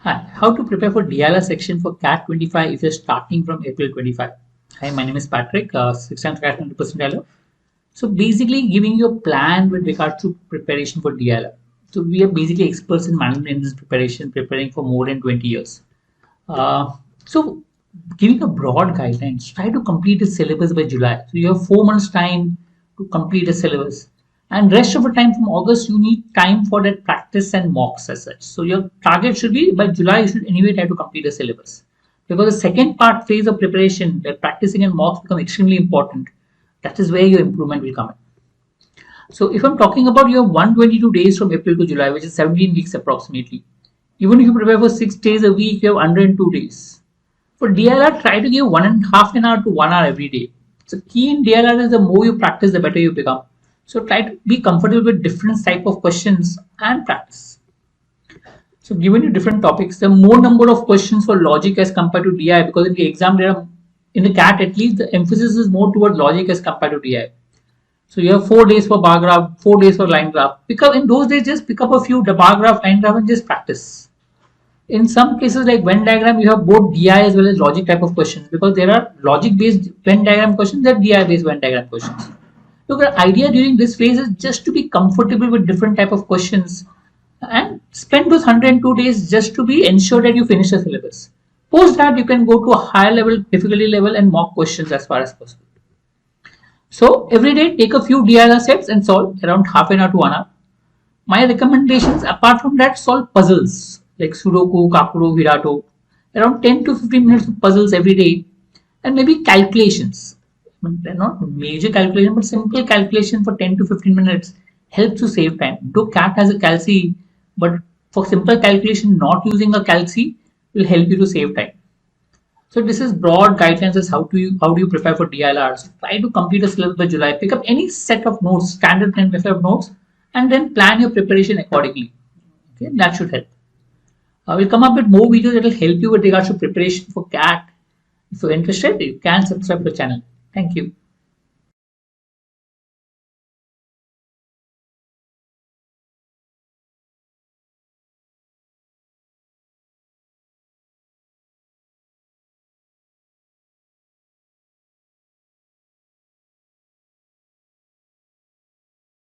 Hi, how to prepare for DLR section for CAT 25 if you're starting from April 25. Hi, my name is Patrick, 6 times CAT 100% DLR. So basically giving you a plan with regard to preparation for DLR. So we are basically experts in management in this preparation, preparing for more than 20 years. So giving a broad guidelines, try to complete the syllabus by July. So you have 4 months time to complete the syllabus. And rest of the time from August, you need time for that practice and mocks as such. So your target should be by July, you should anyway try to complete the syllabus. Because the second part phase of preparation, the practicing and mocks become extremely important. That is where your improvement will come in. So if I'm talking about your 122 days from April to July, which is 17 weeks approximately, even if you prepare for 6 days a week, you have 102 days. For DLR, try to give 1.5 an hour to 1 hour every day. So key in DLR is the more you practice, the better you become. So try to be comfortable with different type of questions and practice. So given you different topics, the more number of questions for logic as compared to DI, because in the exam there are, in the CAT at least, the emphasis is more toward logic as compared to DI. So you have 4 days for bar graph, 4 days for line graph. Pick up in those days, just pick up a few the bar graph, line graph, and just practice. In some cases like Venn diagram, you have both DI as well as logic type of questions, because there are logic based Venn diagram questions, there are DI based Venn diagram questions. So the idea during this phase is just to be comfortable with different type of questions and spend those 102 days just to be ensured that you finish the syllabus. Post that, you can go to a higher level difficulty level and mock questions as far as possible. So every day take a few DIR sets and solve around half an hour to 1 hour. My recommendations apart from that, solve puzzles like Sudoku, Kakuro, Hirato, around 10 to 15 minutes of puzzles every day, and maybe calculations. They're not major calculation, but simple calculation for 10 to 15 minutes helps to save time. Though CAT has a calci, but for simple calculation, not using a calci will help you to save time. So this is broad guidelines as how do you prepare for DLRs. Try to complete a syllabus by July. Pick up any set of notes, standard and method of notes, and then plan your preparation accordingly. Okay, that should help. We'll come up with more videos that will help you with regards to preparation for CAT. If you're interested, you can subscribe to the channel. Thank you.